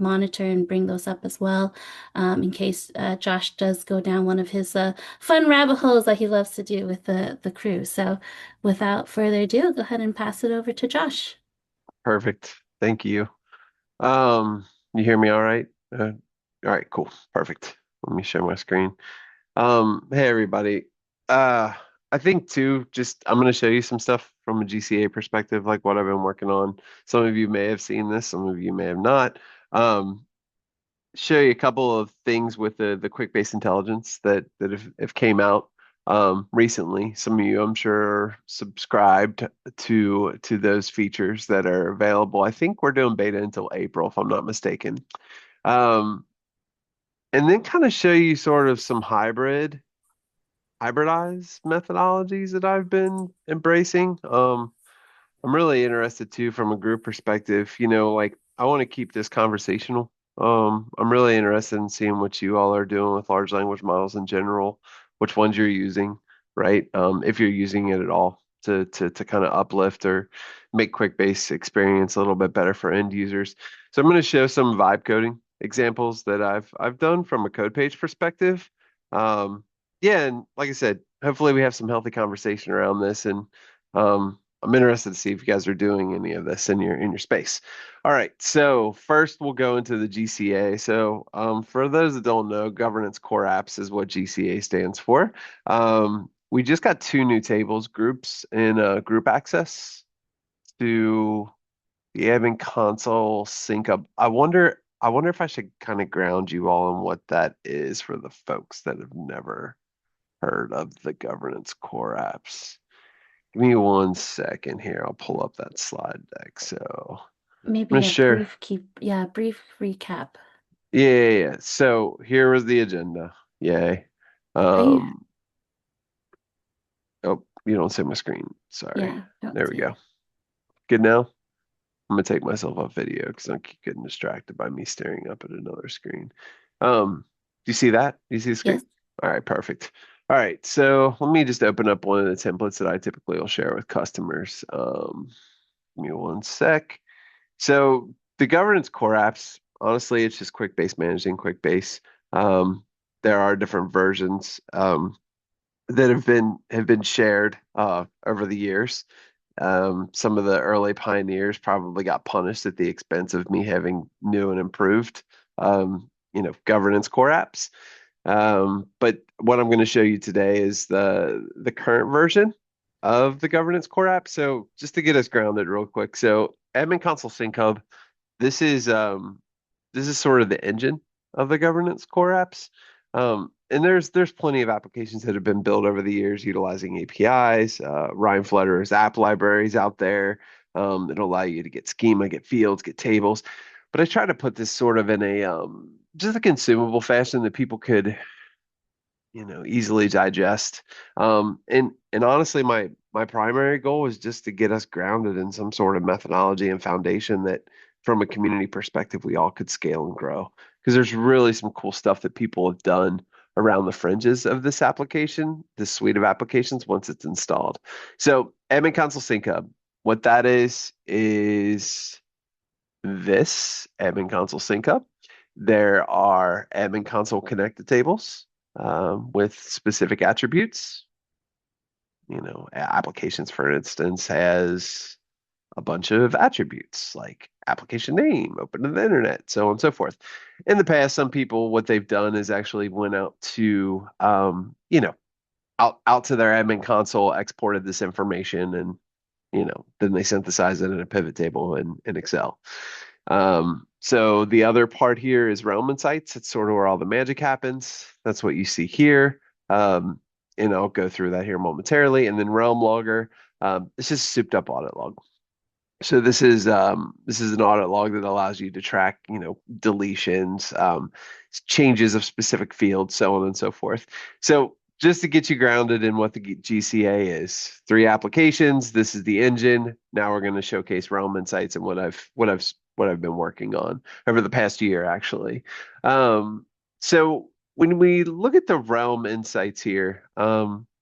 monitor and bring those up as well, in case Josh does go down one of his fun rabbit holes that he loves to do with the crew. So, without further ado, I'll go ahead and pass it over to Josh. Perfect. Thank you. Um, you hear me all right? All right, cool. Perfect. Let me share my screen. Hey everybody. Uh, I think too, just I'm gonna show you some stuff from a GCA perspective, like what I've been working on. Some of you may have seen this, some of you may have not. Um, Show you a couple of things with the Quickbase intelligence that have came out recently. Some of you, I'm sure, are subscribed to those features that are available. I think we're doing beta until April, if I'm not mistaken. Um, and then kind of show you sort of some hybridized methodologies that I've been embracing. I'm really interested too from a group perspective. Like I want to keep this conversational. I'm really interested in seeing what you all are doing with large language models in general, which ones you're using, right? If you're using it at all to kind of uplift or make QuickBase experience a little bit better for end users. So I'm going to show some vibe coding examples that I've done from a code page perspective. Um, yeah, and like I said, hopefully we have some healthy conversation around this and I'm interested to see if you guys are doing any of this in your space. All right, so first we'll go into the GCA. So for those that don't know, Governance Core Apps is what GCA stands for. We just got two new tables, groups and group access to the admin console sync up. I wonder if I should kind of ground you all on what that is for the folks that have never heard of the Governance Core Apps. Give me 1 second here. I'll pull up that slide deck. So I'm gonna Maybe a share. brief recap. Yeah. So here was the agenda. Yay. Are you? Um, oh, you don't see my screen. Sorry. Yeah, don't There we see it. go. Good now. I'm gonna take myself off video because I keep getting distracted by me staring up at another screen. Do you see that? Do you see the screen? Yes. All right, perfect. All right, so let me just open up one of the templates that I typically will share with customers. Give me 1 sec. So the governance core apps, honestly, it's just Quickbase managing Quickbase. There are different versions that have been shared over the years. Some of the early pioneers probably got punished at the expense of me having new and improved, governance core apps. But what I'm going to show you today is the current version of the governance core app. So just to get us grounded real quick. So Admin Console Sync Hub, this is sort of the engine of the governance core apps. And there's plenty of applications that have been built over the years utilizing APIs, Ryan Flutter's app libraries out there. It'll allow you to get schema, get fields, get tables. But I try to put this sort of in a just a consumable fashion that people could easily digest. And honestly, my primary goal is just to get us grounded in some sort of methodology and foundation that, from a community perspective, we all could scale and grow. Because there's really some cool stuff that people have done around the fringes of this application, this suite of applications, once it's installed. So, Admin Console Sync Hub, what that is this Admin Console Sync Hub. There are Admin Console connected tables with specific attributes. Applications, for instance, has a bunch of attributes like application name, open to the internet, so on and so forth. In the past, some people, what they've done is actually went out to, out to their admin console, exported this information, and then they synthesize it in a pivot table in Excel. So the other part here is realm insights. It's sort of where all the magic happens. That's what you see here. Um, and I'll go through that here momentarily. And then realm logger, it's just a souped up audit log. So this is an audit log that allows you to track, deletions, changes of specific fields, so on and so forth. So just to get you grounded in what the GCA is, three applications. This is the engine. Now we're going to showcase Realm Insights and what I've been working on over the past year, actually. So when we look at the Realm Insights here,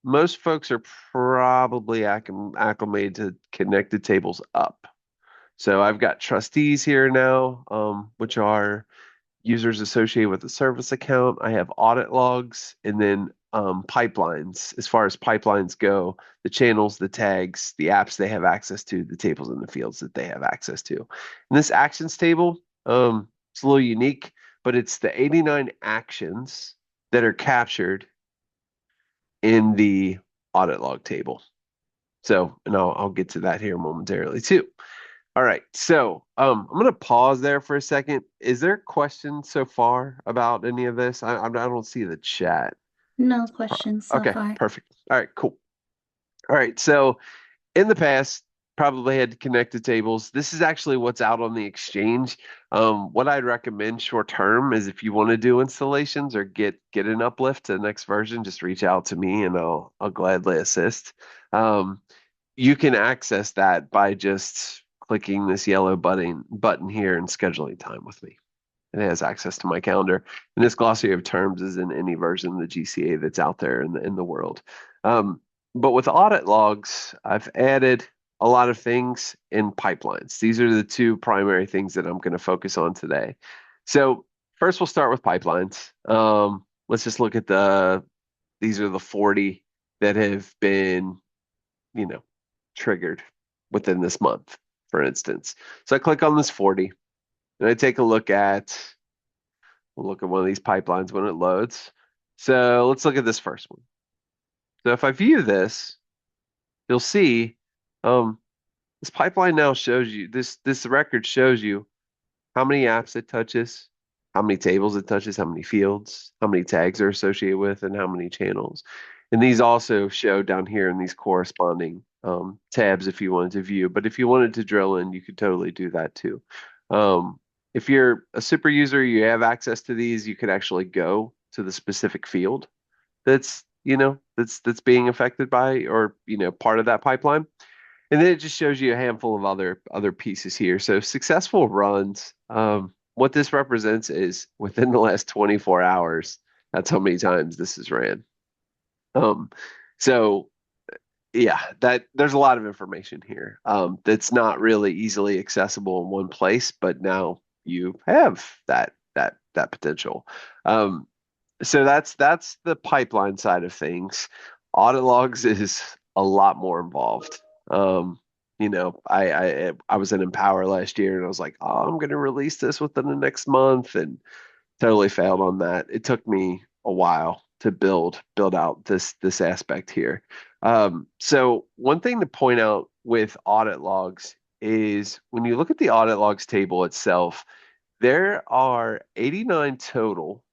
most folks are probably acclimated to connected tables up. So I've got trustees here now, which are users associated with the service account. I have audit logs and then pipelines. As far as pipelines go, the channels, the tags, the apps they have access to, the tables and the fields that they have access to. And this actions table, it's a little unique, but it's the 89 actions that are captured in the audit log table. So, and I'll get to that here momentarily too. All right, so I'm gonna pause there for a second. Is there questions so far about any of this? I don't see the chat. No questions so Okay, far. perfect. All right, cool. All right, so in the past, probably had connected tables. This is actually what's out on the exchange. What I'd recommend short term is if you want to do installations or get an uplift to the next version, just reach out to me and I'll gladly assist. Um, you can access that by just clicking this yellow button here and scheduling time with me. It has access to my calendar. And this glossary of terms is in any version of the GCA that's out there in the world. Um, but with audit logs, I've added a lot of things in pipelines. These are the two primary things that I'm going to focus on today. So first, we'll start with pipelines. Let's just look at these are the 40 that have been, you know, triggered within this month, for instance. So I click on this 40 and I take a we'll look at one of these pipelines when it loads. So let's look at this first one. So if I view this, you'll see um, this pipeline now shows you this record shows you how many apps it touches, how many tables it touches, how many fields, how many tags are associated with, and how many channels. And these also show down here in these corresponding tabs if you wanted to view. But if you wanted to drill in, you could totally do that too. Um, if you're a super user, you have access to these, you could actually go to the specific field that's being affected by or part of that pipeline. And then it just shows you a handful of other pieces here. So successful runs, what this represents is within the last 24 hours, that's how many times this is ran. Um, so yeah, that there's a lot of information here that's not really easily accessible in one place, but now you have that potential. Um, so that's the pipeline side of things. Audit logs is a lot more involved. I was in Empower last year and I was like, oh, I'm going to release this within the next month, and totally failed on that. It took me a while to build out this aspect here. So one thing to point out with audit logs is when you look at the audit logs table itself, there are 89 total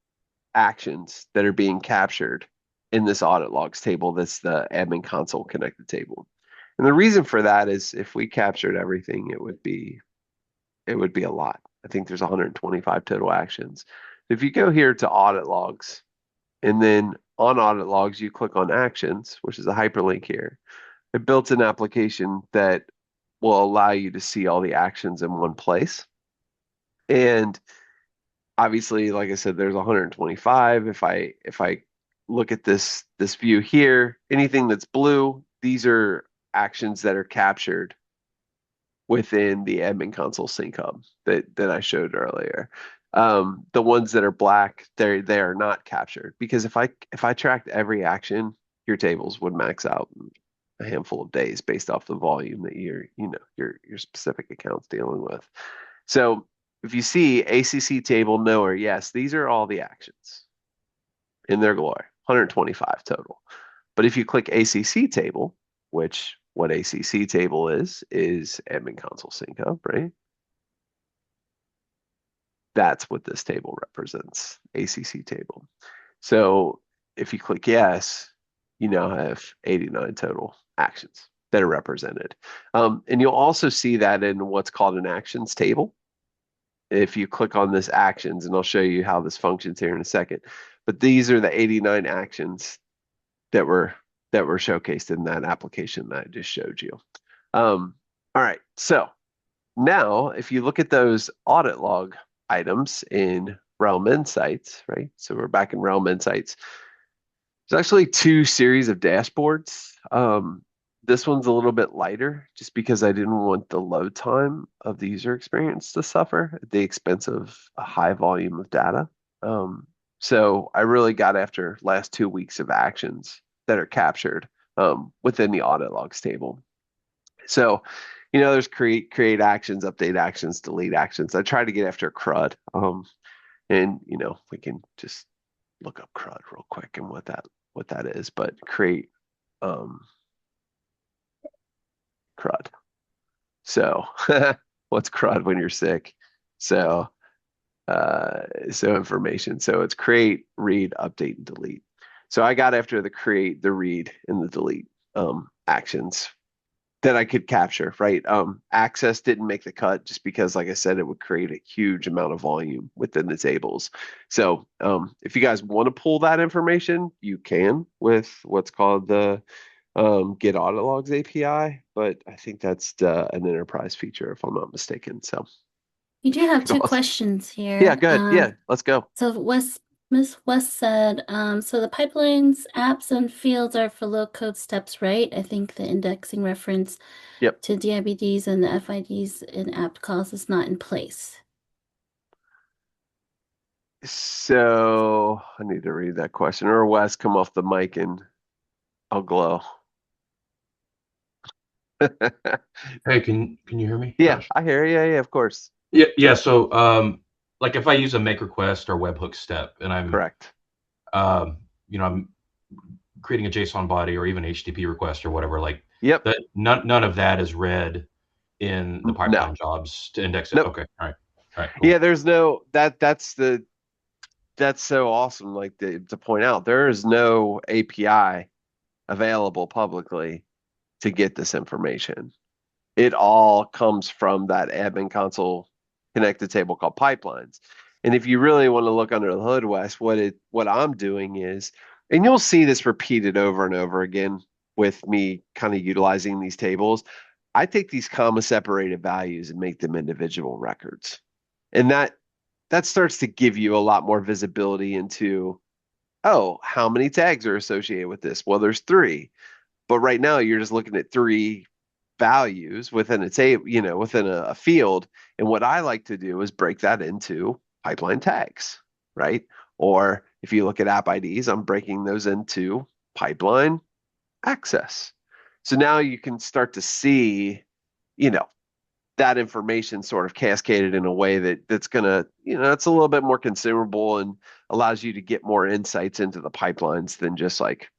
actions that are being captured in this audit logs table that's the admin console connected table. And the reason for that is if we captured everything, it would be a lot. I think there's 125 total actions. If you go here to audit logs, and then on audit logs, you click on actions, which is a hyperlink here. It built an application that will allow you to see all the actions in one place. And obviously, like I said, there's 125. If I look at this view here, anything that's blue, these are actions that are captured within the admin console sync hub that I showed earlier. The ones that are black, they are not captured because if I tracked every action, your tables would max out in a handful of days based off the volume that your specific account's dealing with. So if you see ACC table, no or yes, these are all the actions in their glory, 125 total. But if you click ACC table, which what ACC table is admin console sync hub, right? That's what this table represents, ACC table. So if you click yes, you now have 89 total actions that are represented. And you'll also see that in what's called an actions table. If you click on this actions, and I'll show you how this functions here in a second. But these are the 89 actions that were showcased in that application that I just showed you. All right, so now if you look at those audit log items in Realm Insights, right? So we're back in Realm Insights. There's actually two series of dashboards. This one's a little bit lighter just because I didn't want the load time of the user experience to suffer at the expense of a high volume of data. Um, so I really got after last 2 weeks of actions that are captured within the audit logs table. So, there's create actions, update actions, delete actions. I try to get after CRUD. And we can just look up CRUD real quick and what that is, but create um CRUD. So what's CRUD when you're sick? So so information. So it's create, read, update, and delete. So I got after the create, the read, and the delete actions that I could capture, right? Access didn't make the cut just because, like I said, it would create a huge amount of volume within the tables. So if you guys want to pull that information, you can with what's called the Get Audit Logs API, but I think that's an enterprise feature if I'm not mistaken. So We do have could two also, questions yeah, here. good. Yeah, let's go. So Miss West said, so the pipelines, apps, and fields are for low code steps, right? I think the indexing reference Yep. to DIBDs and the FIDs in apt calls is not in place. So I need to read that question. Or Wes, come off the mic and I'll glow. Hey, can you hear me, Yeah, Josh? I hear you. Yeah, yeah, of course. Yeah, yeah. So, like if I use a make request or webhook step, and Correct. I'm creating a JSON body or even HTTP request or whatever, like Yep. that, none of that is read in the No. pipeline jobs to index it. Nope. Okay, all right, Yeah, cool. there's no that's so awesome. Like to point out, there is no API available publicly to get this information. It all comes from that admin console connected table called pipelines. And if you really want to look under the hood, Wes, what I'm doing is, and you'll see this repeated over and over again with me kind of utilizing these tables. I take these comma separated values and make them individual records. And that starts to give you a lot more visibility into, oh, how many tags are associated with this? Well, there's three. But right now you're just looking at three values within a table, within a field. And what I like to do is break that into pipeline tags, right? Or if you look at app IDs, I'm breaking those into pipeline access. So now you can start to see, you know, that information sort of cascaded in a way that's gonna, it's a little bit more consumable and allows you to get more insights into the pipelines than just like,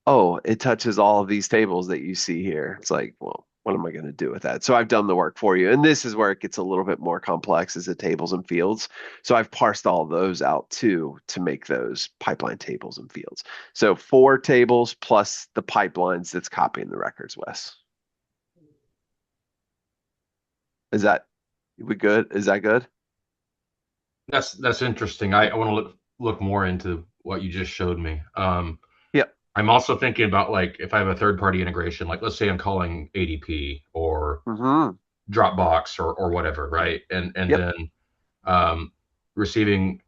oh, it touches all of these tables that you see here. It's like, well, what am I going to do with that? So I've done the work for you. And this is where it gets a little bit more complex is the tables and fields. So I've parsed all those out too to make those pipeline tables and fields. So 4 tables plus the pipelines that's copying the records, Wes. Is that we good? Is that good? That's interesting. I want to look more into what you just showed me. Yep. I'm also thinking about like if I have a third party integration, like let's say I'm calling ADP or Mm-hmm. Dropbox or whatever, right? And Yep. then receiving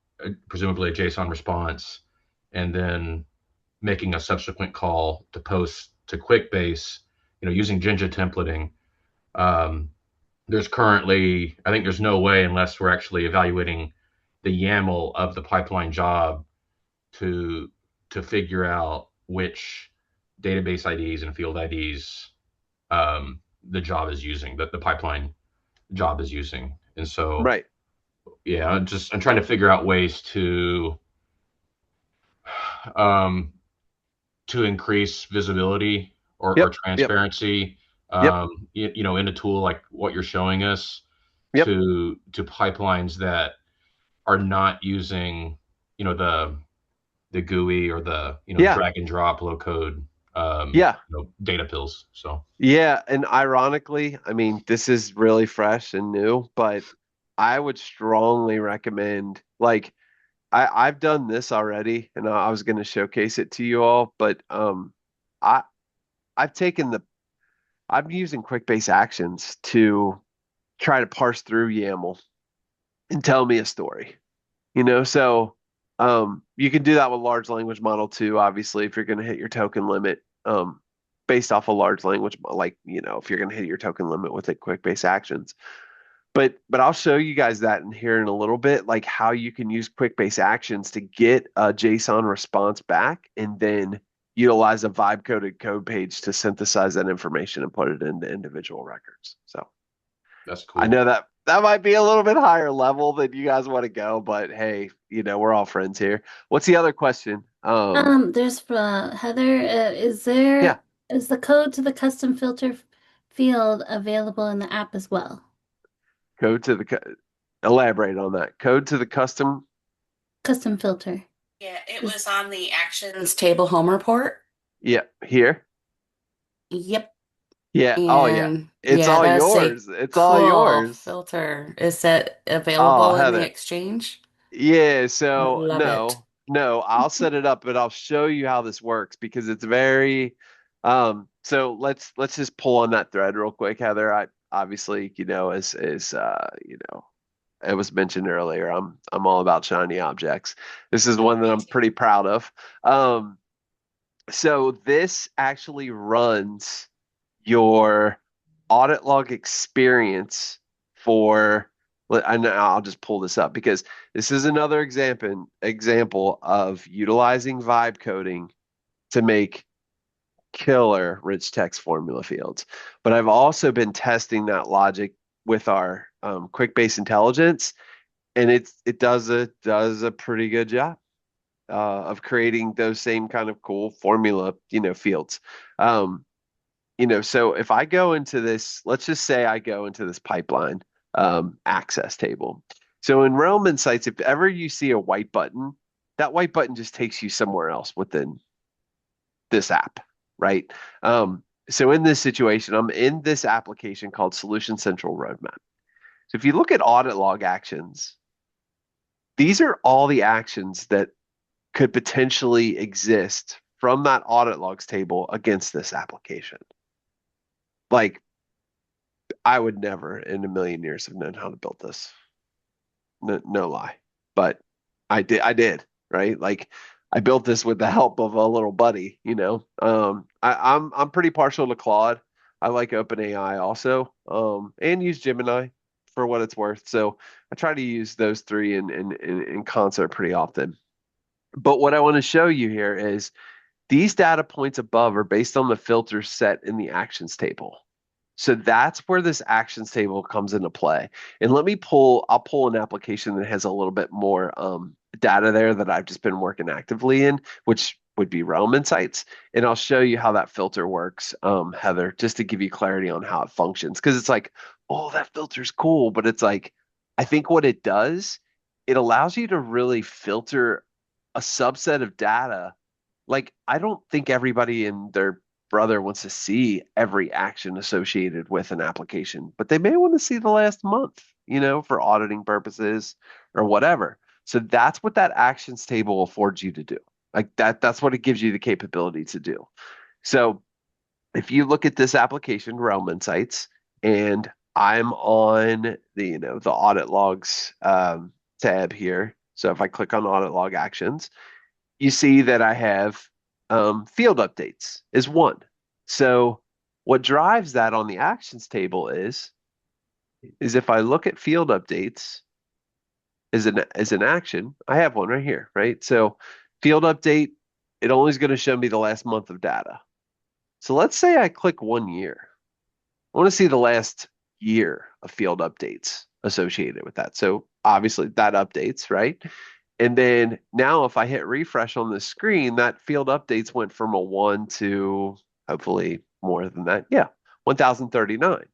presumably a JSON response, and then making a subsequent call to post to Quickbase, using Jinja templating. Um, there's currently, I think there's no way unless we're actually evaluating the YAML of the pipeline job to figure out which database IDs and field IDs the job is using, that the pipeline job is using. And so, Right. yeah, I'm trying to figure out ways um, to increase visibility or Yep. Yep. transparency, Yep. in a tool like what you're showing us Yep. to pipelines that are not using, the GUI or the, Yeah. drag and drop low code, Yeah. data pills. So Yeah, and ironically, I mean, this is really fresh and new, but I would strongly recommend like I've done this already and I was going to showcase it to you all, but I I've taken the I'm using Quickbase Actions to try to parse through YAML and tell me a story. So you can do that with large language model too, obviously, if you're going to hit your token limit. based off a large language, like, if you're going to hit your token limit with it, Quickbase Actions. But I'll show you guys that in here in a little bit, like how you can use Quickbase Actions to get a JSON response back and then utilize a vibe coded code page to synthesize that information and put it into individual records. So That's I cool. know that that might be a little bit higher level than you guys want to go, but hey, we're all friends here. What's the other question? There's Heather, Yeah, is the code to the custom filter field available in the app as well? code to the elaborate on that. Code to the custom. Custom filter. Yeah, it Is was on the actions table home report. Yeah, here. Yep. Yeah. Oh yeah. And It's yeah, all that's a yours. It's all cool yours. filter. Is that Oh, available in the Heather. exchange? Yeah, I so love it. no, I'll set it up, but I'll show you how this works because it's very so let's just pull on that thread real quick, Heather. I obviously, it was mentioned earlier, I'm all about shiny objects. This is one that I'm pretty proud of. Um, so this actually runs your audit log experience for, I know I'll just pull this up because this is another example of utilizing vibe coding to make killer rich text formula fields. But I've also been testing that logic with our Quickbase Intelligence, and it does a pretty good job of creating those same kind of cool formula, fields. Um, so if I go into this, let's just say I go into this pipeline access table. So in Realm Insights, if ever you see a white button, that white button just takes you somewhere else within this app, right? So in this situation, I'm in this application called Solution Central Roadmap. So if you look at audit log actions, these are all the actions that could potentially exist from that audit logs table against this application. Like, I would never in a million years have known how to build this. No, no lie. But I did, right? Like I built this with the help of a little buddy. I'm pretty partial to Claude. I like OpenAI also, and use Gemini for what it's worth. So I try to use those three in concert pretty often. But what I want to show you here is these data points above are based on the filters set in the actions table. So that's where this actions table comes into play. And I'll pull an application that has a little bit more data there that I've just been working actively in, which would be Realm Insights. And I'll show you how that filter works, Heather, just to give you clarity on how it functions. Because it's like, oh, that filter's cool. But it's like, I think what it does, it allows you to really filter a subset of data. Like, I don't think everybody and their brother wants to see every action associated with an application, but they may want to see the last month, for auditing purposes or whatever. So that's what that actions table affords you to do. Like that's what it gives you the capability to do. So if you look at this application, Realm Insights, and I'm on the audit logs tab here. So if I click on audit log actions, you see that I have field updates is one. So what drives that on the actions table is if I look at field updates as an action, I have one right here, right? So field update, it only is going to show me the last month of data. So let's say I click 1 year. I want to see the last year of field updates associated with that. So obviously that updates, right? And then now if I hit refresh on the screen, that field updates went from a 1 to hopefully more than that. Yeah, 1039.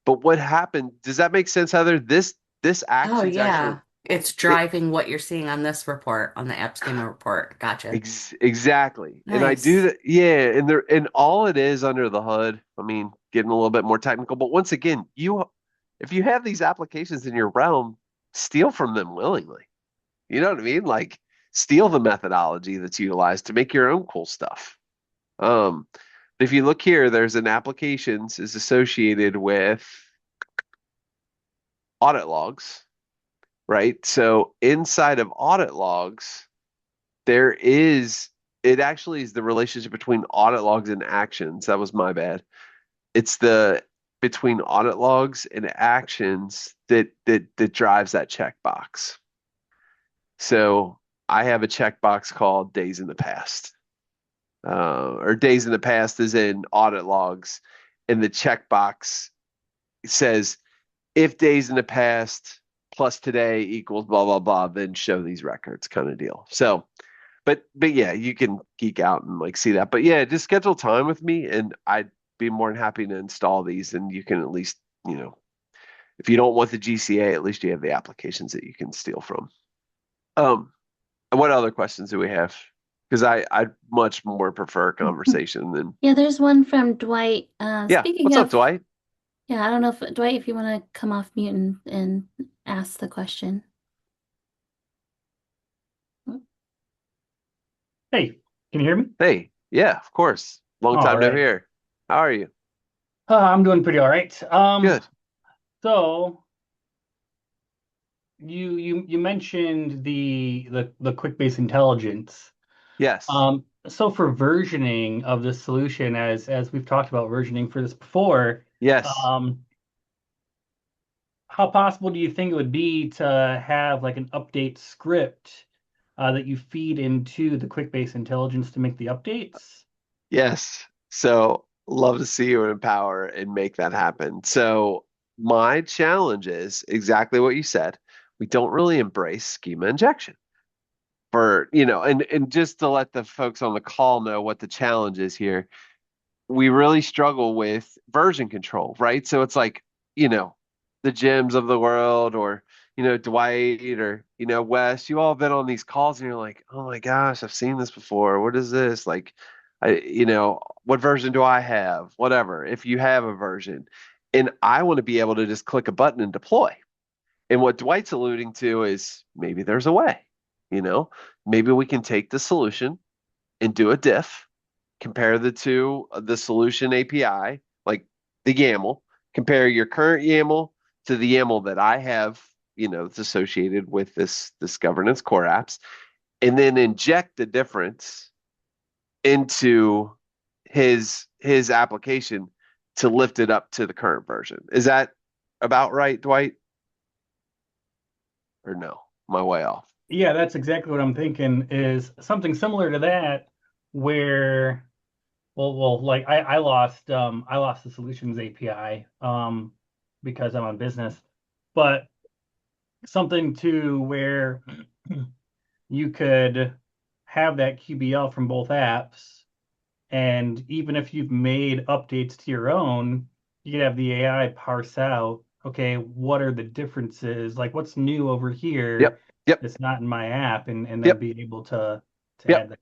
But what happened? Does that make sense, Heather? This Oh action's actually yeah. It's it, driving what you're seeing on this report, on the app schema report. Gotcha. exactly. And I do Nice. that, yeah, and all it is under the hood, I mean, getting a little bit more technical, but once again, if you have these applications in your realm, steal from them willingly. You know what I mean? Like steal the methodology that's utilized to make your own cool stuff. Um, if you look here, there's an applications is associated with audit logs, right? So inside of audit logs, there is it actually is the relationship between audit logs and actions. That was my bad. It's the between audit logs and actions that drives that checkbox. So I have a checkbox called days in the past, or days in the past is in audit logs, and the checkbox says if days in the past plus today equals blah blah blah, then show these records kind of deal. So, but yeah, you can geek out and like see that. But yeah, just schedule time with me, and I'd be more than happy to install these, and you can at least, if you don't want the GCA, at least you have the applications that you can steal from. Um, and what other questions do we have? Because I much more prefer conversation than Yeah, there's one from Dwight. yeah. Speaking What's up, of, Dwight? yeah, I don't know if Dwight, if you want to come off mute and ask the question. Hey, can you hear me? Hey, yeah, of course. Long All time no right. hear. How are you? I'm doing pretty all right. Good. So you mentioned the Quickbase Intelligence. Yes. So for versioning of this solution, as we've talked about versioning for this before, Yes. um, how possible do you think it would be to have like an update script that you feed into the Quickbase Intelligence to make the updates? Yes. So love to see you empower and make that happen. So my challenge is exactly what you said. We don't really embrace schema injection for, and just to let the folks on the call know what the challenge is here, we really struggle with version control, right? So it's like, you know, the Jims of the world or, Dwight or, Wes, you all been on these calls and you're like, oh my gosh, I've seen this before. What is this? Like, what version do I have? Whatever, if you have a version. And I want to be able to just click a button and deploy. And what Dwight's alluding to is maybe there's a way, you know, maybe we can take the solution and do a diff, compare the two, the solution API, like the YAML, compare your current YAML to the YAML that I have, that's associated with this governance core apps, and then inject the difference into his application to lift it up to the current version. Is that about right, Dwight? Or no? My way off. Yeah, that's exactly what I'm thinking is something similar to that where like I lost the solutions API because I'm on business, but something to where you could have that QBL from both apps, and even if you've made updates to your own, you could have the AI parse out, okay, what are the differences? Like what's new over here Yep. Yep. that's not in my app, and then Yep. be able to Yep. add that.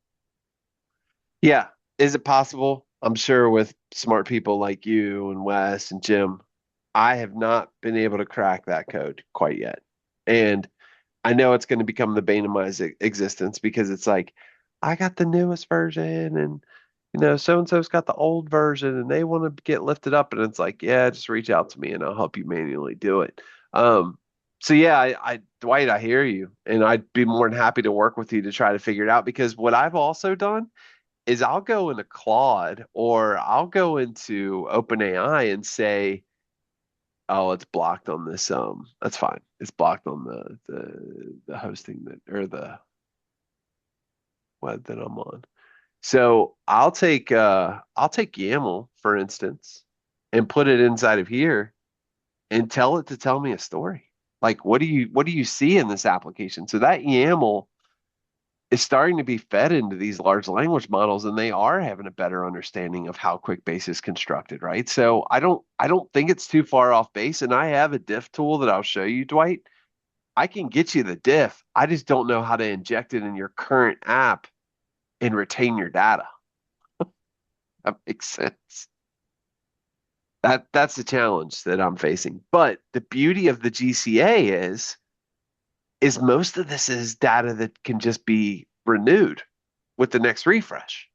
Yeah. Is it possible? I'm sure with smart people like you and Wes and Jim, I have not been able to crack that code quite yet. And I know it's going to become the bane of my existence because it's like, I got the newest version and, so and so's got the old version and they want to get lifted up. And it's like, yeah, just reach out to me and I'll help you manually do it. So yeah, Dwight, I hear you. And I'd be more than happy to work with you to try to figure it out because what I've also done is I'll go into Claude or I'll go into OpenAI and say, oh, it's blocked on this. That's fine. It's blocked on the hosting that or the web that I'm on. So I'll take YAML, for instance, and put it inside of here and tell it to tell me a story. Like what do you see in this application? So that YAML is starting to be fed into these large language models and they are having a better understanding of how QuickBase is constructed, right? So I don't think it's too far off base. And I have a diff tool that I'll show you, Dwight. I can get you the diff. I just don't know how to inject it in your current app and retain your data. That makes sense. That's the challenge that I'm facing. But the beauty of the GCA is most of this is data that can just be renewed with the next refresh.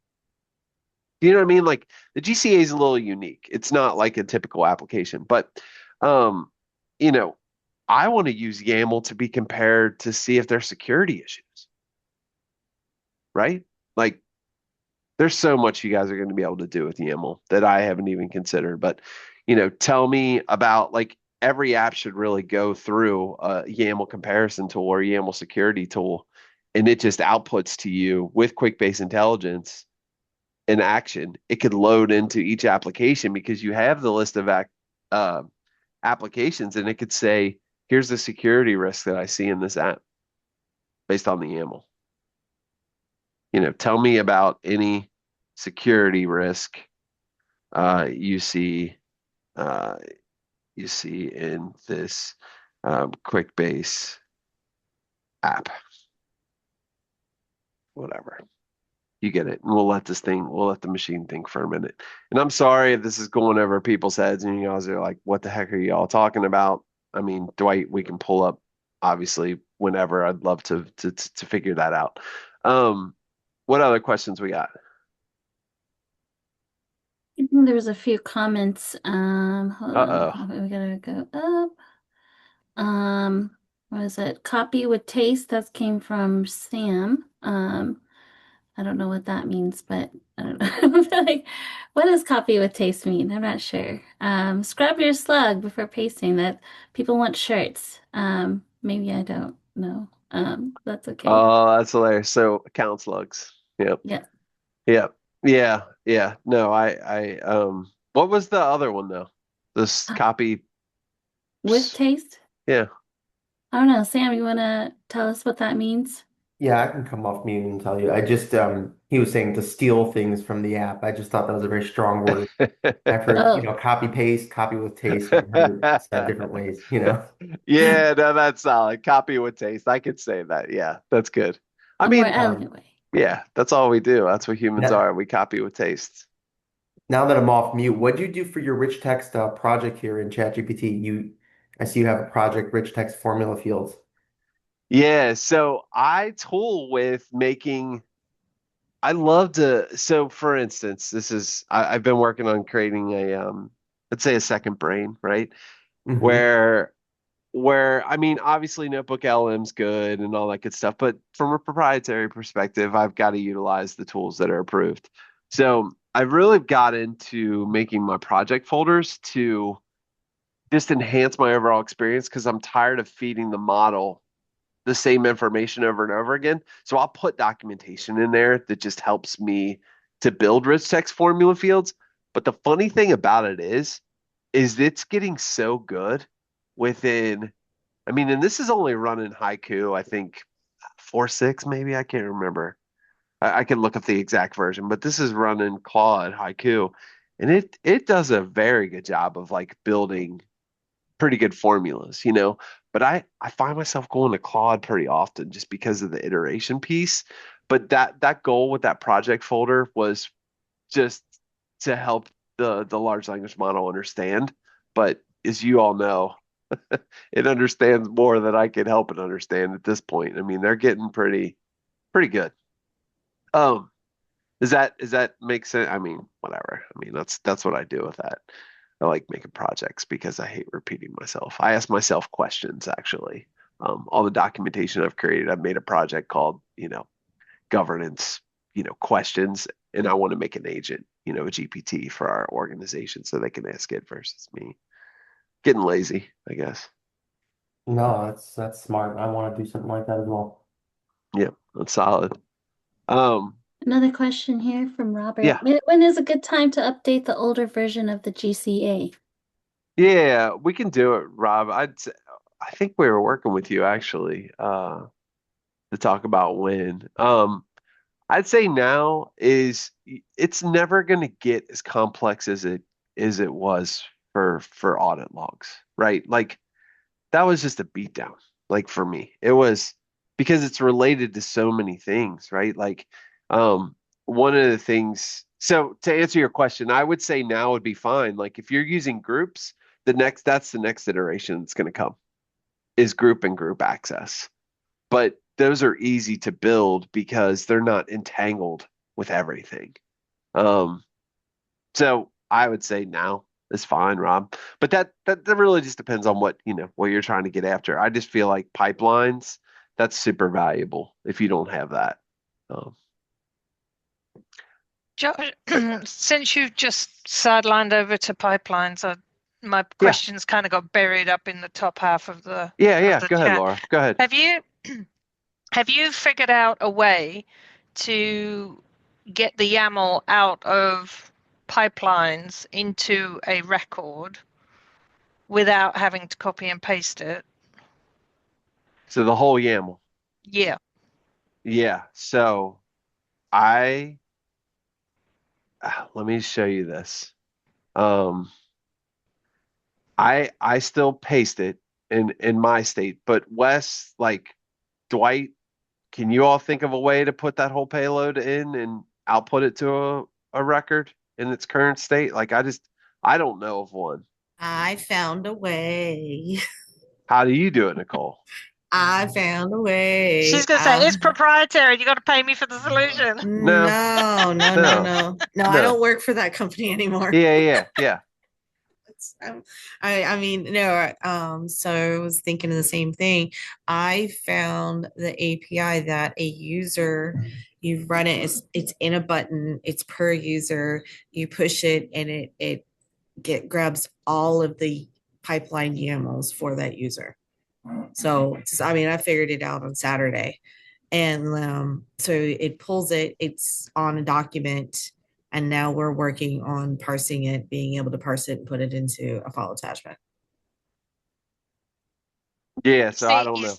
You know what I mean? Like the GCA is a little unique. It's not like a typical application, but um, you know, I want to use YAML to be compared to see if there's security issues, right? Like There's so much you guys are going to be able to do with YAML that I haven't even considered. But, tell me about like every app should really go through a YAML comparison tool or YAML security tool, and it just outputs to you with Quickbase Intelligence an action. It could load into each application because you have the list of uh, applications, and it could say, here's the security risk that I see in this app based on the YAML. Tell me about any security risk uh, you see uh, you see in this Quickbase app, whatever. You get it. And we'll let the machine think for a minute. And I'm sorry if this is going over people's heads and you guys are like, what the heck are y'all talking about? I mean, Dwight, we can pull up obviously whenever. I'd love to figure that out. What other questions we got? I think there was a few comments. Hold on. Uh-oh. We gotta go up. What is it? Copy with taste. That came from Sam. I don't know what that means, but I don't know. Like, what does copy with taste mean? I'm not sure. Scrub your slug before pasting. That people want shirts. Maybe I don't know. That's okay. Oh, that's hilarious. So account slugs. Yep. Yeah. Yep. Yeah. Yeah. No, what was the other one though? This Uh, copy. With taste? Yeah. I don't know. Sam, you wanna tell us what that means? Yeah, I can come off mute and tell you. I just he was saying to steal things from the app. I just thought that was a very strong word. I've heard, Oh, copy paste, copy with taste. I've heard it said different ways. Yeah, no, that's solid. Copy with taste. I could say that. Yeah, that's good. I a more mean, elegant Um, way. yeah, that's all we do. That's what humans now, are. We copy with taste. now that I'm off mute, what do you do for your rich text project here in ChatGPT? I see you have a project, rich text formula fields. Yeah, so I tool with making, I love to, so for instance, I've been working on creating let's say a second brain, right? Hmm. Where I mean, obviously notebook LM's good and all that good stuff, but from a proprietary perspective, I've got to utilize the tools that are approved. So I've really got into making my project folders to just enhance my overall experience because I'm tired of feeding the model the same information over and over again. So I'll put documentation in there that just helps me to build rich text formula fields. But the funny thing about it is it's getting so good within, I mean, and this is only running haiku, I think 4.6 maybe, I can't remember. I can look up the exact version, but this is running Claude haiku. And it does a very good job of like building pretty good formulas. But I find myself going to Claude pretty often just because of the iteration piece. But that goal with that project folder was just to help the large language model understand. But as you all know, it understands more than I can help it understand at this point. I mean, they're getting pretty good. Um, is that make sense? I mean, whatever. I mean, that's what I do with that. I like making projects because I hate repeating myself. I ask myself questions actually. All the documentation I've created, I've made a project called, governance, questions, and I want to make an agent, a GPT for our organization so they can ask it versus me. Getting lazy, I guess. No, that's smart. I want to do something like that as well. Yeah, that's solid. Um, Another question here from Robert. yeah, When is a good time to update the older version of the GCA? yeah, we can do it, Rob. I think we were working with you actually, to talk about when. I'd say now is it's never going to get as complex as it was for audit logs, right? Like that was just a beatdown. Like for me, it was because it's related to so many things, right? Like, um, one of the things. So to answer your question, I would say now would be fine. Like if you're using groups, that's the next iteration that's going to come is group and group access. But those are easy to build because they're not entangled with everything. Um, so I would say now is fine, Rob. But that really just depends on what you're trying to get after. I just feel like pipelines, that's super valuable if you don't have that. Um, Josh, since you've just sidelined over to pipelines, my Yeah. questions kind of got buried up in the top half of the Yeah. Go ahead, chat. Laura. Go ahead. Have you figured out a way to get the YAML out of pipelines into a record without having to copy and paste it? So the whole YAML. Yeah. Yeah. So I let me show you this. I still paste it in my state, but Wes, like Dwight, can you all think of a way to put that whole payload in and output it to a record in its current state? Like I don't know of one. I found a way. How do you do it, Nicole? I found a way. She's going to say, it's proprietary. You got to pay me for the solution. No. No, I don't work for that company anymore. Yeah. I mean, no, so I was thinking of the same thing. I found the API that a user, you run it, it's in a button, it's per user, you push it and it grabs all of the pipeline YAMLs for that user. So, I mean, I figured it out on Saturday. And so it pulls it, it's on a document, and now we're working on parsing it, being able to parse it and put it into a file attachment. Yeah, so I don't know.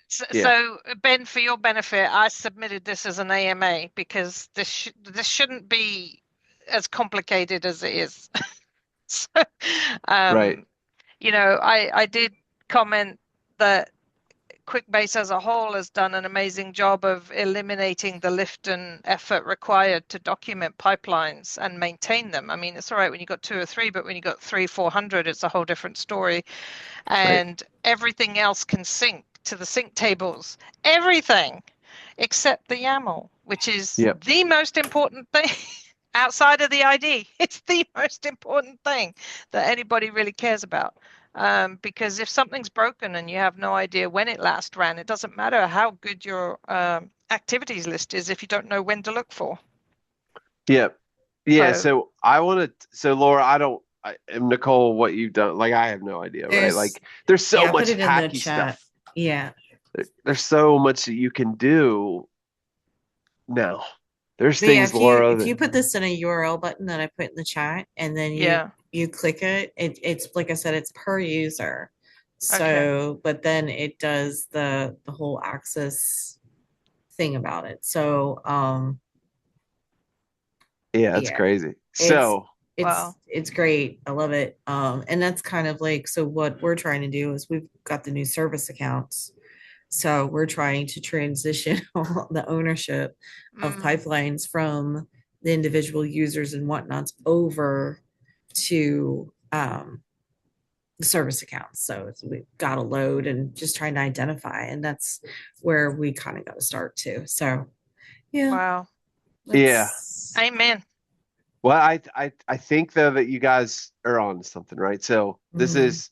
So Ben, for your benefit, I submitted this as an AMA because this shouldn't be as complicated as it is. So, Right. I did comment that Quickbase as a whole has done an amazing job of eliminating the lift and effort required to document pipelines and maintain them. I mean, it's all right when you got 2 or 3, but when you got 300-400, it's a whole different story. And everything else can sync to the sync tables, everything except the YAML, which is the most important thing. Outside of the ID, it's the most important thing that anybody really cares about. Because if something's broken and you have no idea when it last ran, it doesn't matter how good your activities list is if you don't know when to look for. Yeah. So Laura, Nicole, what you've done, like I have no idea, right? Like there's so much hacky stuff. Yeah. There's so much that you can do now. There's things, Laura. If you put this in a URL button that I put in the chat, and then you click it, it's like I said, it's per user. So, but then it does the whole access thing about it. So, that's crazy. So it's great. I love it. And that's kind of like, so what we're trying to do is we've got the new service accounts. So we're trying to transition the ownership of pipelines from the individual users and whatnots over to the service accounts. So we've got to load and just trying to identify, and that's where we kind of got to start too. So yeah. Wow. Yeah. Amen. Well, I think though that you guys are on something, right? So this is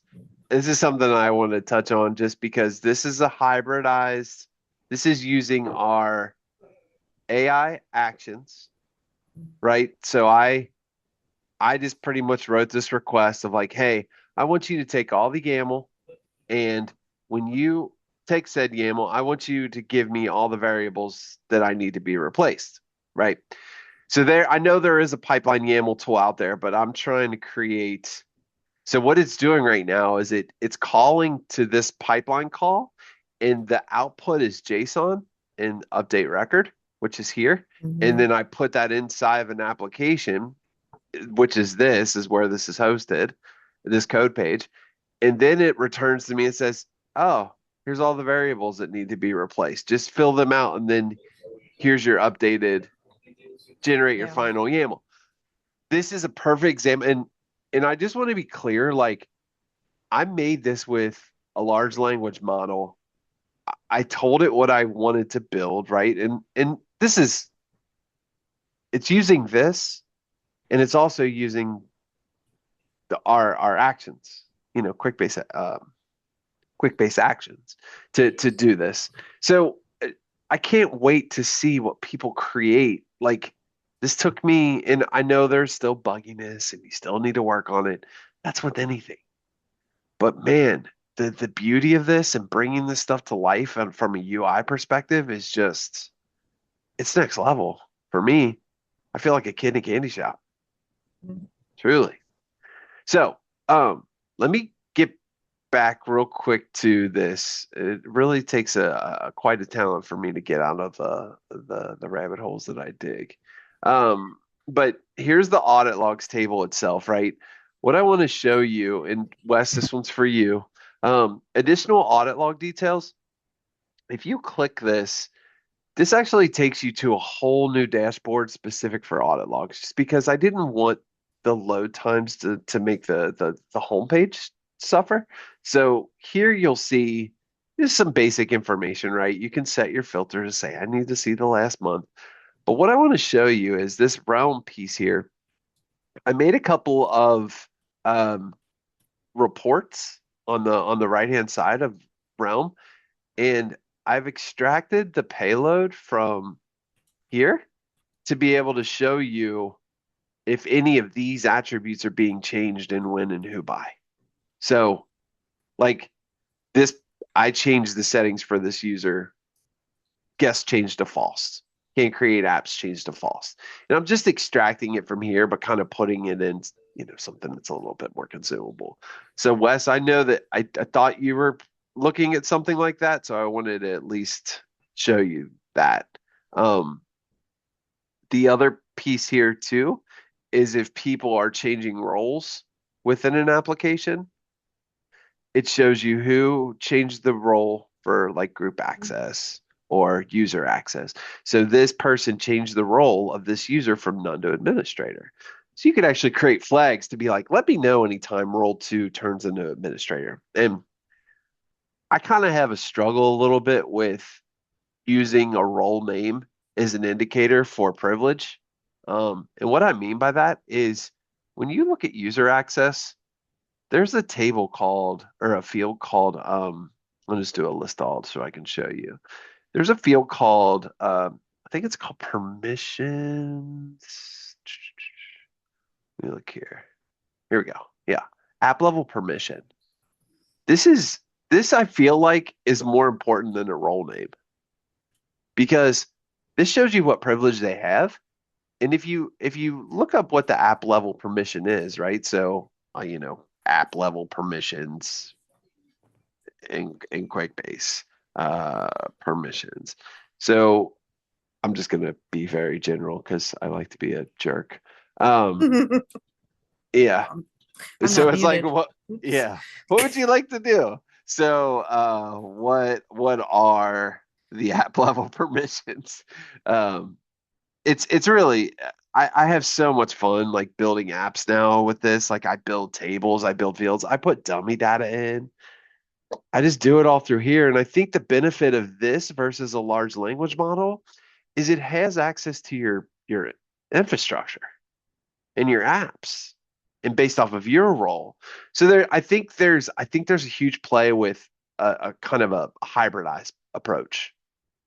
something I want to touch on just because this is this is using our AI actions, right? So I just pretty much wrote this request of like, hey, I want you to take all the YAML, and when you take said YAML, I want you to give me all the variables that I need to be replaced, right? So I know there is a pipeline YAML tool out there, but I'm trying to create. So what it's doing right now is it's calling to this pipeline call, and the output is JSON and update record, which is here. And then I put that inside of an application, which is where this is hosted, this code page. And then it returns to me and says, oh, here's all the variables that need to be replaced. Just fill them out, and then here's your updated, generate your final YAML. This is a perfect example. And I just want to be clear, like I made this with a large language model. I told it what I wanted to build, right? And it's using this, and it's also using our actions, Quickbase actions to do this. So I can't wait to see what people create. Like This took me, and I know there's still bugginess and you still need to work on it. That's with anything. But man, the beauty of this and bringing this stuff to life and from a UI perspective is just, it's next level. For me, I feel like a kid in a candy shop, truly. So, let me get back real quick to this. It really takes a quite a talent for me to get out of the rabbit holes that I dig. But here's the audit logs table itself, right? What I want to show you, and Wes, this one's for you. Additional audit log details. If you click this, this actually takes you to a whole new dashboard specific for audit logs, just because I didn't want the load times to make the homepage suffer. So here you'll see just some basic information, right? You can set your filter to say, I need to see the last month. But what I want to show you is this realm piece here. I made a couple of reports on the right-hand side of realm, and I've extracted the payload from here to be able to show you if any of these attributes are being changed and when and who by. So like this, I changed the settings for this user. Guest changed to false. Can't create apps changed to false. And I'm just extracting it from here, but kind of putting it in, something that's a little bit more consumable. So Wes, I know that I thought you were looking at something like that, so I wanted to at least show you that. The other piece here too is if people are changing roles within an application, it shows you who changed the role for like group access or user access. So this person changed the role of this user from none to administrator. So you could actually create flags to be like, let me know anytime role 2 turns into administrator. And I kind of have a struggle a little bit with using a role name as an indicator for privilege. And what I mean by that is when you look at user access, there's a table called, or a field called, I'll just do a list all so I can show you. There's a field called, I think it's called permissions. Let me look here. Here we go. Yeah. App level permission. This I feel like is more important than a role name, because this shows you what privilege they have. And if you look up what the app level permission is, right? So, app level permissions in Quickbase permissions. So I'm just gonna be very general because I like to be a jerk. Yeah. I'm So not it's like, muted. what? Yeah. What would you like to do? So what are the app level permissions? It's really, I have so much fun like building apps now with this. Like I build tables, I build fields, I put dummy data in. I just do it all through here. And I think the benefit of this versus a large language model is it has access to your infrastructure and your apps and based off of your role. So I think there's a huge play with a kind of a hybridized approach.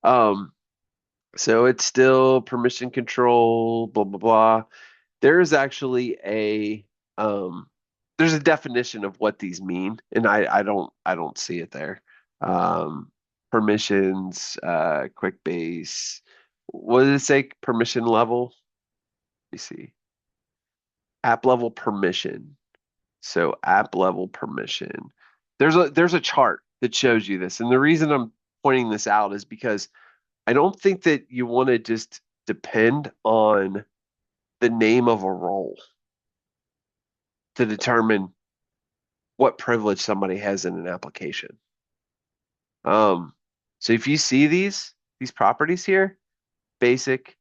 So it's still permission control, blah blah blah. There is actually there's a definition of what these mean, and I don't see it there. Permissions, Quickbase. What did it say? Permission level? Let me see. App level permission. So app level permission. There's a chart that shows you this, and the reason I'm pointing this out is because I don't think that you want to just depend on the name of a role to determine what privilege somebody has in an application. So if you see these properties here, basic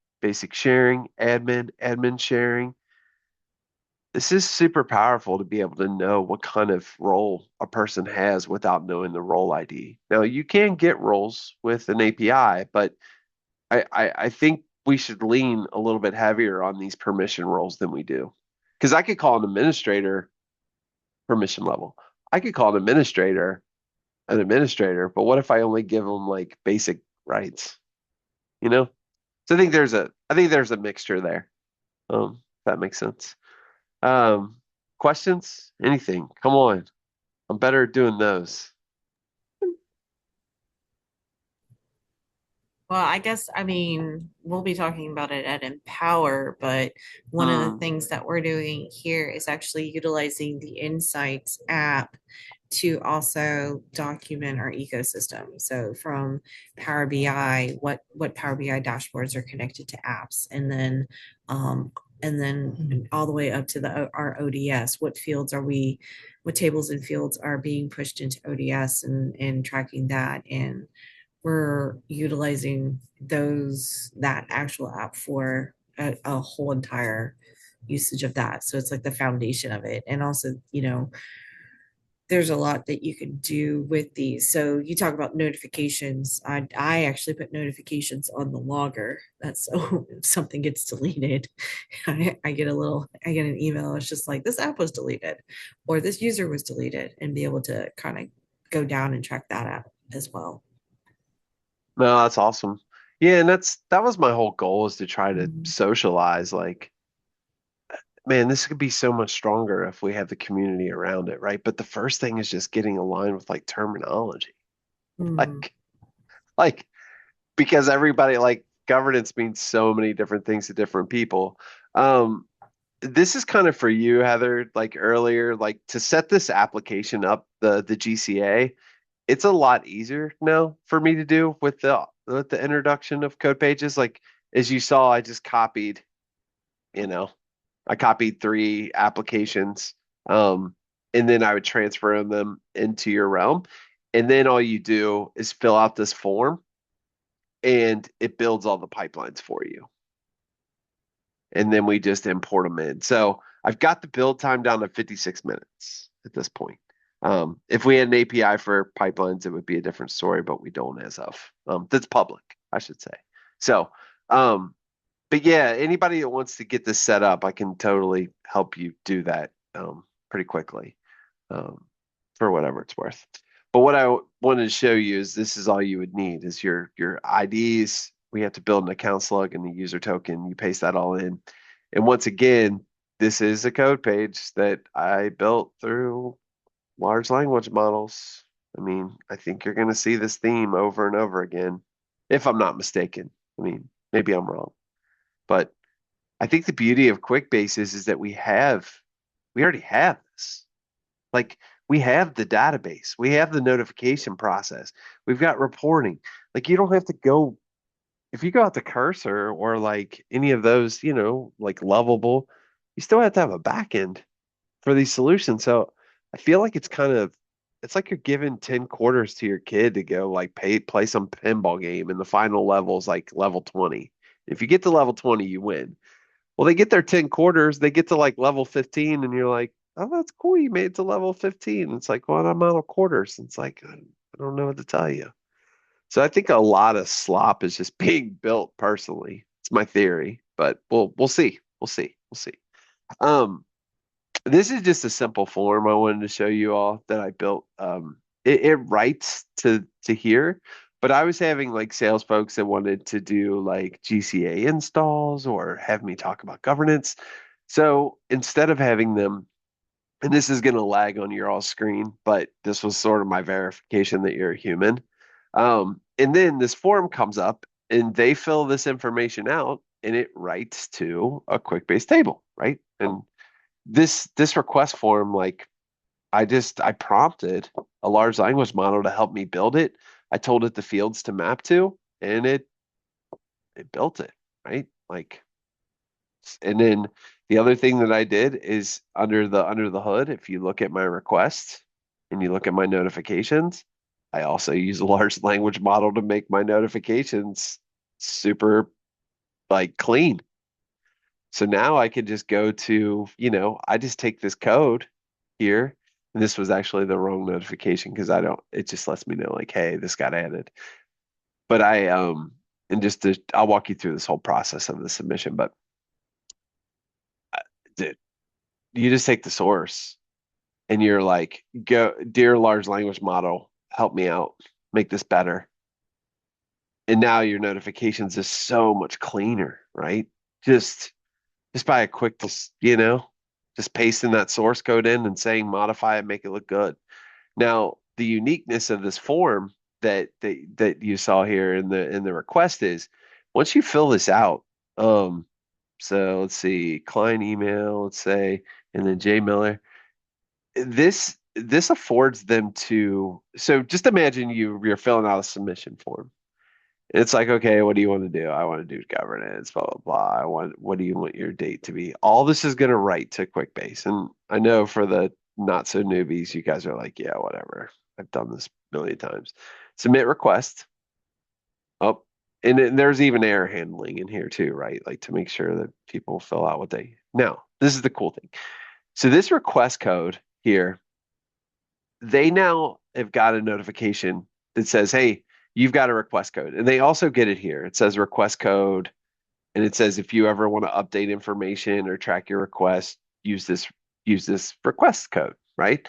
sharing, admin sharing, this is super powerful to be able to know what kind of role a person has without knowing the role ID. Now you can get roles with an API, but I think we should lean a little bit heavier on these permission roles than we do. Because I could call an administrator permission level. I could call an administrator, but what if I only give them like basic rights? So I think there's a mixture there. If that makes sense. Um, Questions? Anything? Come on. I'm better at doing those. Well, I guess, I mean, we'll be talking about it at Empower, but one of the Hmm. things that we're doing here is actually utilizing the Insights app to also document our ecosystem. So from Power BI, what Power BI dashboards are connected to apps, um, and then all the way up to our ODS. What tables and fields are being pushed into ODS and tracking that, and we're utilizing that actual app for a whole entire usage of that. So it's like the foundation of it. And also, there's a lot that you can do with these. So you talk about notifications. I actually put notifications on the logger. That's so if something gets deleted, I get an email. It's just like this app was deleted or this user was deleted, and be able to kind of go down and track that app as well. No, that's awesome. Yeah, and that was my whole goal, is to try to Mhm. socialize. Like, man, this could be so much stronger if we have the community around it, right? But the first thing is just getting aligned with like terminology. Mhm. Like, like because everybody, like, governance means so many different things to different people. Um, this is kind of for you, Heather, like earlier, like to set this application up, the GCA, it's a lot easier now for me to do with the introduction of code pages. Like, as you saw, I just copied, you know, I copied 3 applications, and then I would transfer them into your realm. And then all you do is fill out this form, and it builds all the pipelines for you. And then we just import them in. So I've got the build time down to 56 minutes at this point. If we had an API for pipelines, it would be a different story, but we don't as of. That's public, I should say. So, but yeah, anybody that wants to get this set up, I can totally help you do that pretty quickly, um, for whatever it's worth. But what I wanted to show you is this is all you would need is your IDs. We have to build an account slug and the user token. You paste that all in. And once again, this is a code page that I built through large language models. I mean, I think you're going to see this theme over and over again, if I'm not mistaken. I mean, maybe I'm wrong. But I think the beauty of Quickbase is that we already have this. Like, we have the database, we have the notification process, we've got reporting. Like, you don't have to go, if you go out to Cursor or like any of those, like Lovable, you still have to have a backend for these solutions. So I feel like it's like you're giving 10 quarters to your kid to go like play some pinball game, and the final level is like level 20. If you get to level 20, you win. Well, they get their 10 quarters, they get to like level 15, and you're like, oh, that's cool. You made it to level 15. It's like, well, I'm out of quarters. It's like, I don't know what to tell you. So I think a lot of slop is just being built personally. It's my theory, but we'll see. We'll see. We'll see. Um, this is just a simple form I wanted to show you all that I built. It writes to here, but I was having like sales folks that wanted to do like GCA installs or have me talk about governance. So instead of having them, and this is going to lag on your all screen, but this was sort of my verification that you're a human. And then this form comes up, and they fill this information out, and it writes to a Quickbase table, right? And this request form, like, I prompted a large language model to help me build it. I told it the fields to map to, and it built it, right? Like, and then the other thing that I did is under the hood, if you look at my requests and you look at my notifications, I also use a large language model to make my notifications super like clean. So now I can just go to, I just take this code here. And this was actually the wrong notification because it just lets me know like, hey, this got added. But and I'll walk you through this whole process of the submission. But dude, you just take the source and you're like, go, dear large language model, help me out, make this better. And now your notifications is so much cleaner, right? Just just by a quick, just pasting that source code in and saying modify it, make it look good. Now, the uniqueness of this form that you saw here in the request is once you fill this out, so let's see, client email, let's say, and then J Miller. This affords them to, so just imagine you're filling out a submission form. It's like, okay, what do you want to do? I want to do governance, blah, blah, blah. What do you want your date to be? All this is going to write to Quickbase. And I know for the not so newbies, you guys are like, yeah, whatever. I've done this a million times. Submit request. Oh, and then there's even error handling in here too, right? Like to make sure that people fill out what they. Now, this is the cool thing. So this request code here, they now have got a notification that says, hey, you've got a request code. And they also get it here. It says request code. And it says if you ever want to update information or track your request, use this request code, right?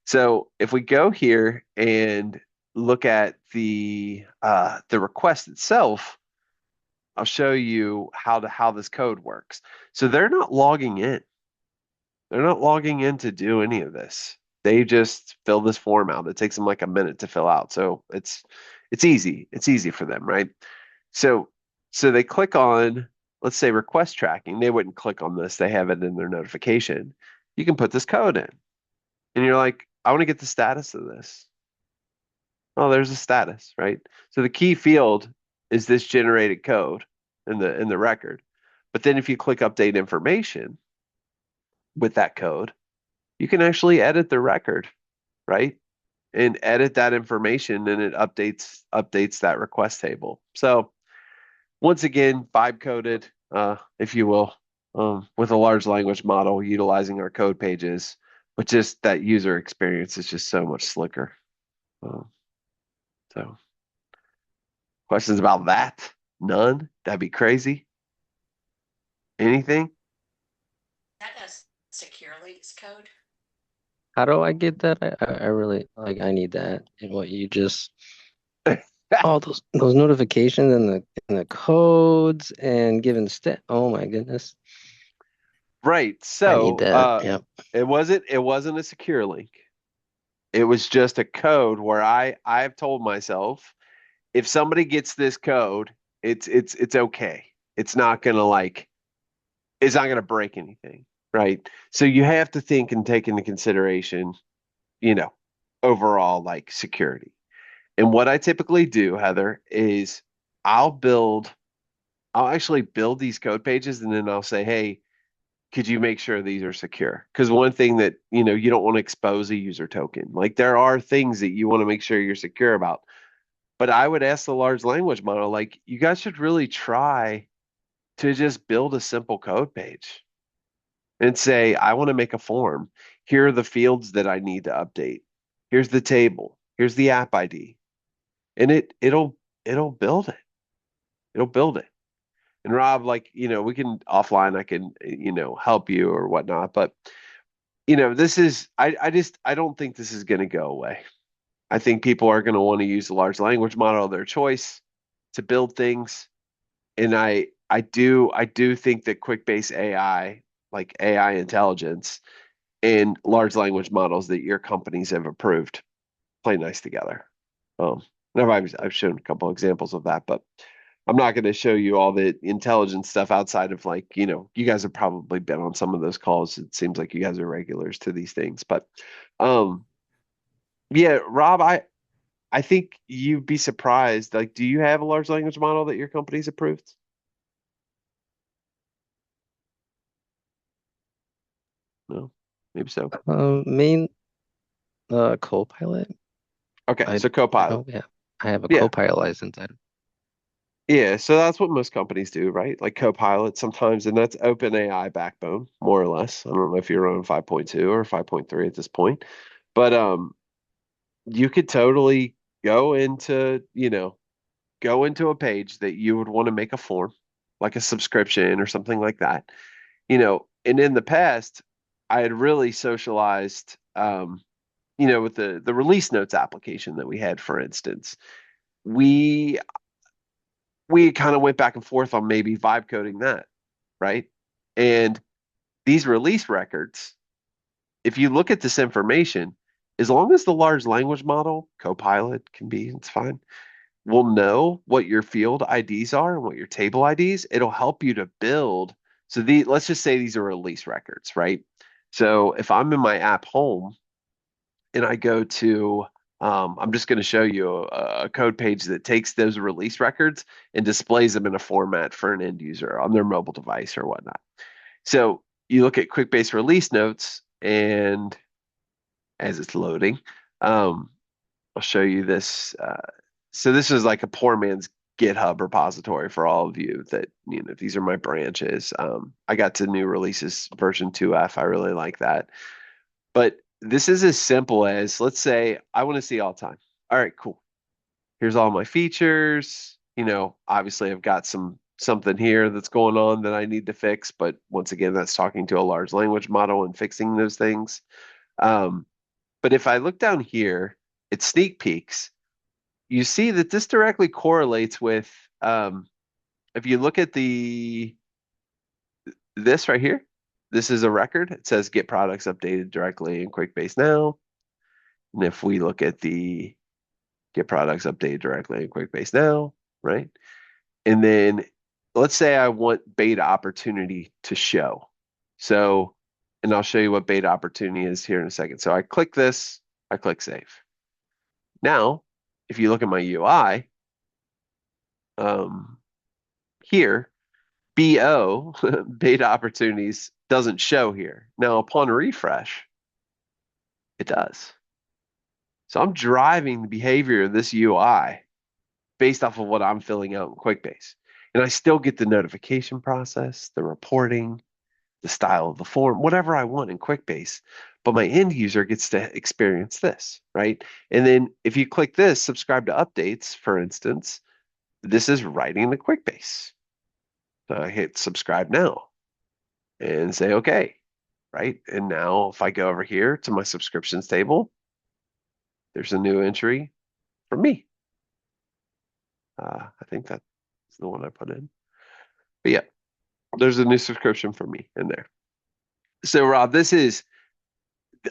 So if we go here and look at the request itself, I'll show you how this code works. So they're not logging in. They're not logging in to do any of this. They just fill this form out. It takes them like a minute to fill out. So it's easy. It's easy for them, right? So they click on, let's say request tracking. They wouldn't click on this. They have it in their notification. You can put this code in. And you're like, I want to get the status of this. Oh, there's a status, right? So the key field is this generated code in the record. But then if you click update information with that code, you can actually edit the record, right? And edit that information and it updates that request table. So once again, vibe coded, if you will, with a large language model utilizing our code pages, but just that user experience is just so much slicker. So questions about that? None? That'd be crazy. Anything? That does secure links code. How do I get that? I really like I need that. And what you just all those notifications and the codes and giving step. Oh my goodness. Right. I need So that. Yep. it wasn't a secure link. It was just a code where I've told myself if somebody gets this code, it's okay. It's not gonna break anything, right? So you have to think and take into consideration, overall like security. And what I typically do, Heather, is I'll actually build these code pages and then I'll say, hey, could you make sure these are secure? Because one thing that, you don't want to expose a user token. Like there are things that you want to make sure you're secure about. But I would ask the large language model, like, you guys should really try to just build a simple code page and say, I want to make a form. Here are the fields that I need to update. Here's the table. Here's the app ID. And it'll build it. It'll build it. And Rob, like, we can offline, I can, help you or whatnot. But, this is, I don't think this is going to go away. I think people are going to want to use a large language model of their choice to build things. And I do think that Quickbase AI, like AI intelligence and large language models that your companies have approved play nice together. I've shown a couple examples of that, but I'm not going to show you all the intelligence stuff outside of like, you guys have probably been on some of those calls. It seems like you guys are regulars to these things, but yeah, Rob, I think you'd be surprised. Like, do you have a large language model that your company's approved? No, maybe so. Main Copilot. Okay, so Copilot. Oh yeah, I have a Yeah. Copilot license. Yeah, so that's what most companies do, right? Like Copilot sometimes, and that's OpenAI backbone, more or less. I don't know if you're on 5.2 or 5.3 at this point, but you could totally go into, a page that you would want to make a form, like a subscription or something like that. And in the past, I had really socialized, with the release notes application that we had, for instance, we kind of went back and forth on maybe vibe coding that, right? And these release records, if you look at this information, as long as the large language model, Copilot can be, it's fine, will know what your field IDs are and what your table IDs, it'll help you to build. So let's just say these are release records, right? So if I'm in my app home and I go to, I'm just going to show you a code page that takes those release records and displays them in a format for an end user on their mobile device or whatnot. So you look at Quickbase release notes, and as it's loading, I'll show you this. So this is like a poor man's GitHub repository for all of you that, these are my branches. I got to new releases version 2F. I really like that. But this is as simple as, let's say I want to see all time. All right, cool. Here's all my features. Obviously I've got something here that's going on that I need to fix, but once again, that's talking to a large language model and fixing those things. But if I look down here, it sneak peeks. You see that this directly correlates with, if you look at this right here, this is a record. It says get products updated directly in Quickbase now. And if we look at the get products updated directly in Quickbase now, right? And then let's say I want beta opportunity to show. So, and I'll show you what beta opportunity is here in a second. So I click this, I click save. Now, if you look at my UI, here, BO, beta opportunities, doesn't show here. Now, upon refresh, it does. So I'm driving the behavior of this UI based off of what I'm filling out in Quickbase. And I still get the notification process, the reporting, the style of the form, whatever I want in Quickbase. But my end user gets to experience this, right? And then if you click this, subscribe to updates, for instance, this is writing the Quickbase. So I hit subscribe now and say, okay, right? And now if I go over here to my subscriptions table, there's a new entry for me. I think that's the one I put in. But yeah, there's a new subscription for me in there. So Rob,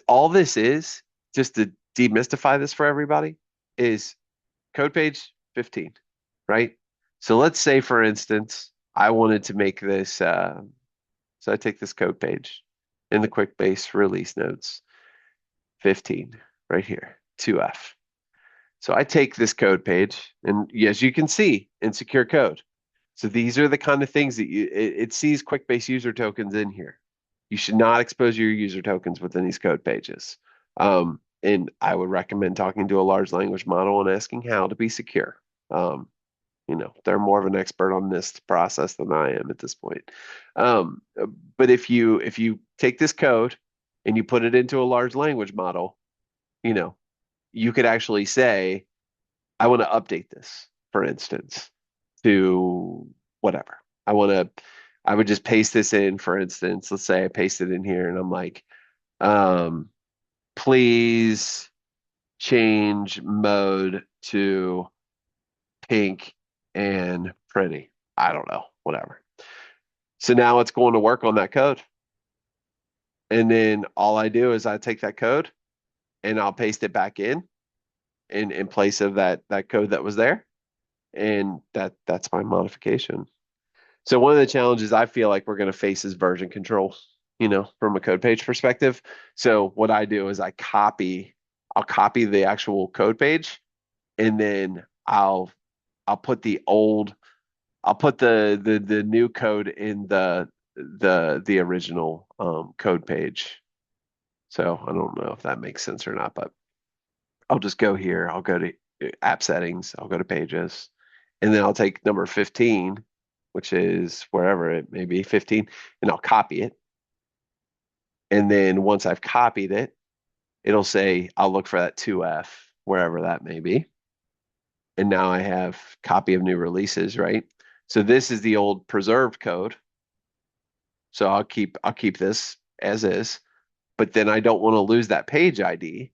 all this is, just to demystify this for everybody, is code page 15, right? So let's say, for instance, I wanted to make this, so I take this code page in the Quickbase release notes, 15, right here, 2F. So I take this code page, and as you can see, insecure code. So these are the kind of things that it sees Quickbase user tokens in here. You should not expose your user tokens within these code pages. And I would recommend talking to a large language model and asking how to be secure. They're more of an expert on this process than I am at this point. But if you take this code and you put it into a large language model, you could actually say, I want to update this, for instance, to whatever. I would just paste this in, for instance. Let's say I paste it in here and I'm like, please change mode to pink and pretty. I don't know, whatever. So now it's going to work on that code. And then all I do is I take that code and I'll paste it back in place of that code that was there. And that's my modification. So one of the challenges I feel like we're going to face is version control, from a code page perspective. So what I do is I'll copy the actual code page, and then I'll put the new code in the original code page. So I don't know if that makes sense or not, but I'll just go here. I'll go to app settings. I'll go to pages, and then I'll take number 15, which is wherever it may be, 15, and I'll copy it. And then once I've copied it, it'll say, I'll look for that 2F, wherever that may be. And now I have copy of new releases, right? So this is the old preserved code. So I'll keep this as is, but then I don't want to lose that page ID.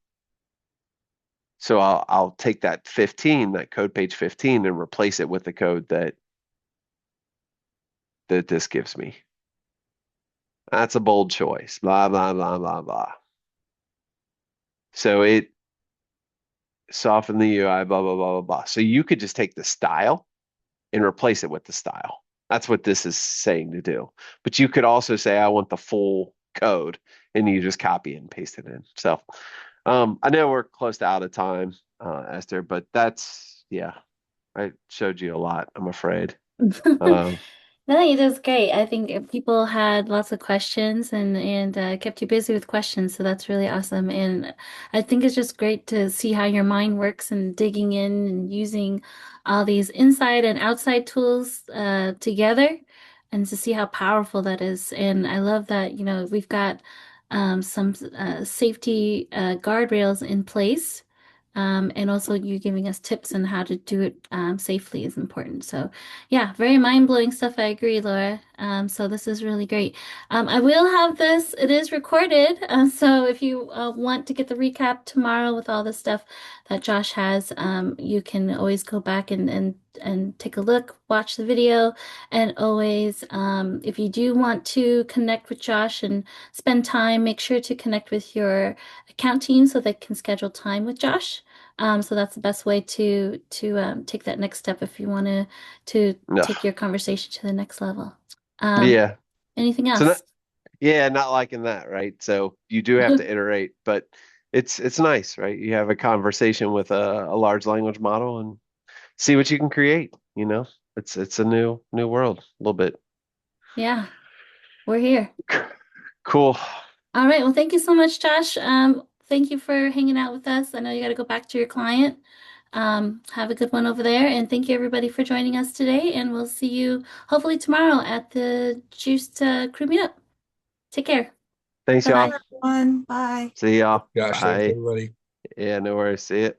So I'll take that 15, that code page 15, and replace it with the code that this gives me. That's a bold choice. Blah, blah, blah, blah, blah. So it softened the UI, blah, blah, blah, blah, blah. So you could just take the style and replace it with the style. That's what this is saying to do. But you could also say, I want the full code, and you just copy and paste it in. So I know we're close to out of time, Esther, but that's, yeah, I showed you a lot, I'm afraid. Um, No, it was great. I think people had lots of questions and kept you busy with questions, so that's really awesome. And I think it's just great to see how your mind works and digging in and using all these inside and outside tools together, and to see how powerful that is. And I love that, we've got some safety guardrails in place. And also you giving us tips on how to do it safely is important. So yeah, very mind-blowing stuff. I agree, Laura. So this is really great. I will have this. It is recorded. So if you want to get the recap tomorrow with all the stuff that Josh has, you can always go back and take a look, watch the video, and always, if you do want to connect with Josh and spend time, make sure to connect with your account team so they can schedule time with Josh. So that's the best way to take that next step if you want to no, take your conversation to the next level. Um, yeah. Anything So else? yeah, not liking that, right? So you do have to iterate, but it's nice, right? You have a conversation with a large language model and see what you can create, you know? It's a new world a little bit. Yeah, we're here. Cool. All right. Well, thank you so much, Josh. Thank you for hanging out with us. I know you got to go back to your client. Have a good one over there. And thank you everybody for joining us today. And we'll see you hopefully tomorrow at the Juiced Crew Meetup. Take care. Thanks, Bye y'all. bye. Everyone, bye. See y'all. Gosh, thanks Bye. everybody. Yeah, no worries. See it.